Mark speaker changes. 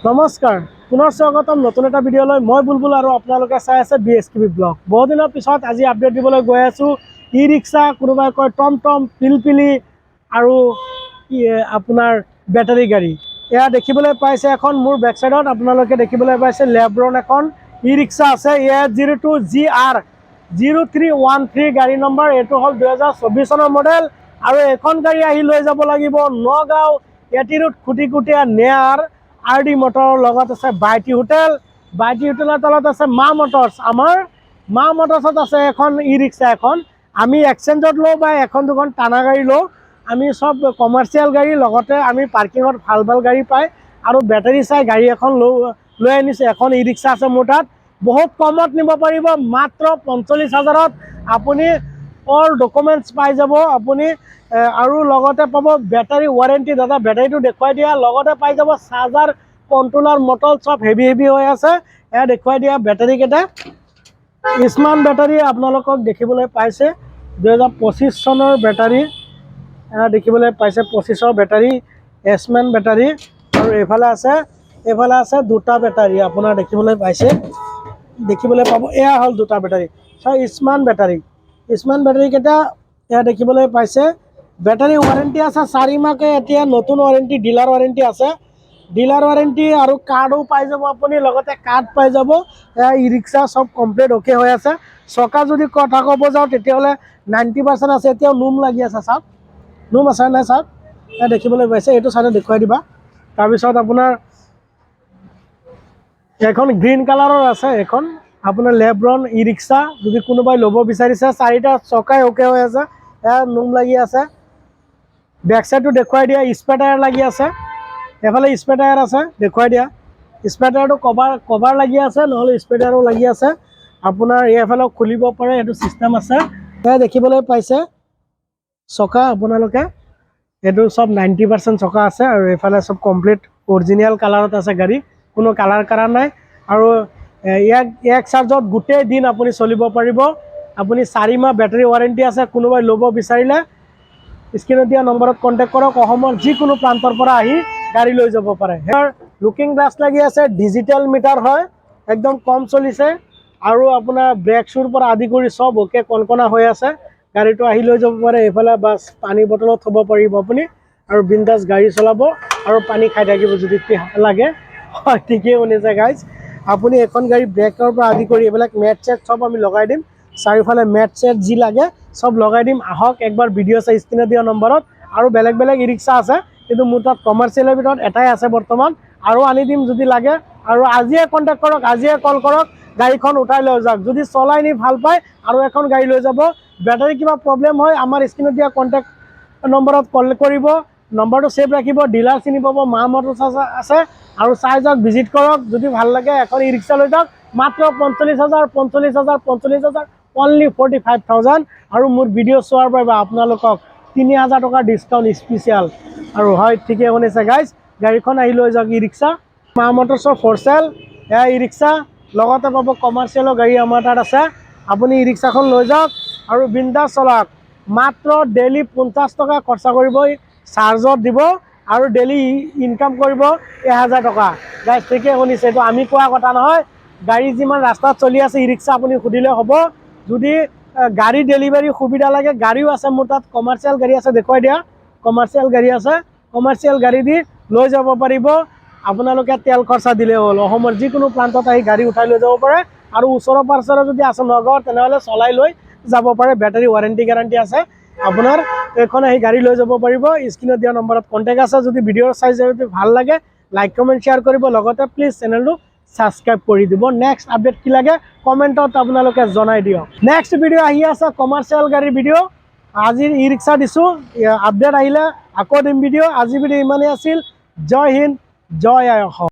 Speaker 1: নমস্কাৰ, পুনৰ স্বাগতম নতুন এটা ভিডিঅ'লৈ। মই বুলবুল আৰু আপোনালোকে চাই আছে BSKB ব্লগ। বহুদিনৰ পিছত আজি আপডেট দিবলৈ গৈ আছোঁ। ই ৰিক্সা, কোনোবাই কয় টমটম, পিলপিলি আৰু আপোনাৰ বেটাৰী গাড়ী। এয়া দেখিবলৈ পাইছে এখন মোৰ বেক চাইডত আপোনালোকে দেখিবলৈ পাইছে লেব্ৰন এখন ই ৰিক্সা আছে। AS02GR 0313 গাড়ী নম্বৰ। এইটো হ'ল 2024 চনৰ মডেল আৰু এখন গাড়ী আহি লৈ যাব লাগিব নগাঁও এটিৰোড খুটিকুটীয়া নেয়াৰ RD মটৰৰ লগত আছে বাইটি হোটেল। বাইটি হোটেলৰ তলত আছে মা মটৰ্ছ। আমাৰ মা মটৰ্ছত আছে এখন ই ৰিক্সা এখন। আমি এক্সচেঞ্জত লওঁ বা এখন দুখন টানা গাড়ী লওঁ। আমি সব কমাৰ্চিয়েল গাড়ী, লগতে আমি পাৰ্কিঙত ভাল ভাল গাড়ী পায় আৰু বেটাৰী চাই গাড়ী এখন লৈ আনিছোঁ। এখন ই ৰিক্সা আছে মোৰ তাত, বহুত কমত নিব পাৰিব। মাত্ৰ 45,000ত আপুনি অল ডকুমেণ্টছ পাই যাব আপুনি। আৰু লগতে পাব বেটাৰী ৱাৰেণ্টি। দাদা বেটাৰীটো দেখুৱাই দিয়া। লগতে পাই যাব চাৰ্জাৰ, কণ্ট্ৰলাৰ, মটৰ চব হেভি হৈ আছে। এয়া দেখুৱাই দিয়া বেটাৰীকেইটা। স্মাৰ্ট বেটাৰী আপোনালোকক দেখিবলৈ পাইছে 2025 চনৰ বেটাৰী। এয়া দেখিবলৈ পাইছে 25ৰ বেটাৰী, স্মাৰ্ট বেটাৰী। আৰু এইফালে আছে দুটা বেটাৰী আপোনাৰ দেখিবলৈ পাইছে, দেখিবলৈ পাব। এয়া হ'ল দুটা বেটাৰী, স্মাৰ্ট বেটাৰী। স্মাৰ্ট বেটাৰীকেইটা এয়া দেখিবলৈ পাইছে। বেটাৰী ৱাৰেণ্টি আছে 4 মাহকে। এতিয়া নতুন ৱাৰেণ্টি, ডিলাৰ ৱাৰেণ্টি আছে। ডিলাৰ ৱাৰেণ্টি আৰু কাৰ্ডো পাই যাব আপুনি, লগতে কাৰ্ড পাই যাব। এয়া ই ৰিক্সা সব কমপ্লিট অ'কে হৈ আছে। চকা যদি কথা ক'ব যাওঁ তেতিয়াহ'লে 90% আছে। এতিয়াও নোম লাগি আছে, চাওক নোম আছে নাই চাওক। এয়া দেখিবলৈ পাইছে। এইটো চাইডে দেখুৱাই দিবা। তাৰপিছত আপোনাৰ এখন গ্ৰীণ কালাৰৰ আছে, এখন আপোনাৰ লেব্ৰন ই ৰিক্সা। যদি কোনোবাই ল'ব বিচাৰিছে, 4টা চকাই অ'কে হৈ আছে। এয়া নোম লাগি আছে। বেক চাইডটো দেখুৱাই দিয়া। স্পেৰ টায়াৰ লাগি আছে। এফালে স্পেৰ টায়াৰ আছে, দেখুৱাই দিয়া। স্পেৰ টায়াৰটো কভাৰ লাগি আছে, নহ'লে স্পেৰ টায়াৰো লাগি আছে। আপোনাৰ এইফালেও খুলিব পাৰে, এইটো চিষ্টেম আছে। এয়া দেখিবলৈ পাইছে চকা আপোনালোকে। এইটো সব 90% চকা আছে আৰু এইফালে সব কমপ্লিট অৰিজিনেল কালাৰত আছে গাড়ী, কোনো কালাৰ কৰা নাই। আৰু এক চাৰ্জত গোটেই দিন আপুনি চলিব পাৰিব। আপুনি 4 মাহ বেটাৰী ৱাৰেণ্টি আছে। কোনোবাই ল'ব বিচাৰিলে স্ক্ৰীনত দিয়া নম্বৰত কণ্টেক্ট কৰক। অসমৰ যিকোনো প্ৰান্তৰ পৰা আহি গাড়ী লৈ যাব পাৰে। ইয়াৰ লুকিং গ্লাছ লাগি আছে, ডিজিটেল মিটাৰ হয়, একদম কম চলিছে। আৰু আপোনাৰ ব্ৰেক শ্বুৰ পৰা আদি কৰি সব অ'কে কনকনা হৈ আছে। গাড়ীটো আহি লৈ যাব পাৰে। এইফালে বাছ পানী বটলত থ'ব পাৰিব আপুনি আৰু বিন্দাছ গাড়ী চলাব আৰু পানী খাই থাকিব যদি লাগে। হয়, ঠিকেই শুনিছে গাইজ। আপুনি এখন গাড়ী ব্ৰেকৰ পৰা আদি কৰি এইবিলাক মেট চেট সব আমি লগাই দিম। চাৰিওফালে মেট চেট যি লাগে সব লগাই দিম। আহক একবাৰ ভিডিঅ' চাই স্ক্ৰীনত দিয়া নম্বৰত। আৰু বেলেগ ই ৰিক্সা আছে, কিন্তু মোৰ তাত কমাৰ্চিয়েলৰ ভিতৰত এটাই আছে বৰ্তমান। আৰু আনি দিম যদি লাগে। আৰু আজিয়ে কণ্টেক্ট কৰক, আজিয়ে কল কৰক, গাড়ীখন উঠাই লৈ যাওক। যদি চলাই নি ভাল পায় আৰু এখন গাড়ী লৈ যাব। বেটাৰী কিবা প্ৰব্লেম হয় আমাৰ স্ক্ৰীনত দিয়া কণ্টেক্ট নম্বৰত কল কৰিব। নম্বৰটো ছেভ ৰাখিব। ডিলাৰ চিনি পাব, মা মটৰ্ছ আছে। আৰু চাই যাওক, ভিজিট কৰক। যদি ভাল লাগে এখন ই ৰিক্সা লৈ যাওক। মাত্ৰ 45,000 অনলি 45,000। আৰু মোৰ ভিডিঅ' চোৱাৰ বাবে আপোনালোকক 3,000 টকাৰ ডিছকাউণ্ট স্পেচিয়েল। আৰু হয়, ঠিকেই শুনিছে গাইজ, গাড়ীখন আহি লৈ যাওক। ই ৰিক্সা মা মটৰ্ছৰ ফৰ চেল। এয়া ই ৰিক্সা, লগতে পাব কমাৰ্চিয়েলৰ গাড়ী আমাৰ তাত আছে। আপুনি ই ৰিক্সাখন লৈ যাওক আৰু বিন্দাছ চলাওক। মাত্ৰ ডেইলি 50 টকা খৰচা কৰিব, চাৰ্জত দিব আৰু ডেইলি ইনকাম কৰিব 1,000 টকা। গাইজ ঠিকেই শুনিছে, এইটো আমি কোৱা কথা নহয়। গাড়ী যিমান ৰাস্তাত চলি আছে ই ৰিক্সা আপুনি সুধিলে হ'ব। যদি গাড়ী ডেলিভাৰী সুবিধা লাগে, গাড়ীও আছে মোৰ তাত। কমাৰ্চিয়েল গাড়ী আছে, দেখুৱাই দিয়া। কমাৰ্চিয়েল গাড়ী আছে, কমাৰ্চিয়েল গাড়ী দি লৈ যাব পাৰিব। আপোনালোকে তেল খৰচা দিলে হ'ল। অসমৰ যিকোনো প্ৰান্তত আহি গাড়ী উঠাই লৈ যাব পাৰে। আৰু ওচৰৰ পাঁজৰে যদি আছে নগাঁৱত, তেনেহ'লে চলাই লৈ যাব পাৰে। বেটাৰী ৱাৰেণ্টি গেৰাণ্টি আছে আপোনাৰ। এইখন আহি গাড়ী লৈ যাব পাৰিব। স্ক্ৰীনত দিয়া নম্বৰত কণ্টেক্ট আছে। যদি ভিডিঅ'ৰ চাই যদি ভাল লাগে, লাইক কমেণ্ট শ্বেয়াৰ কৰিব, লগতে প্লিজ চেনেলটো ছাবস্ক্ৰাইব কৰি দিব। নেক্সট আপডেট কি লাগে কমেণ্টত আপোনালোকে জনাই দিয়ক। নেক্সট ভিডিঅ' আহি আছে কমাৰ্চিয়েল গাড়ীৰ ভিডিঅ'। আজিৰ ই ৰিক্সা দিছোঁ, আপডেট আহিলে আকৌ দিম ভিডিঅ'। আজি ভিডিঅ' ইমানেই আছিল। জয় হিন্দ, জয় আই অসম।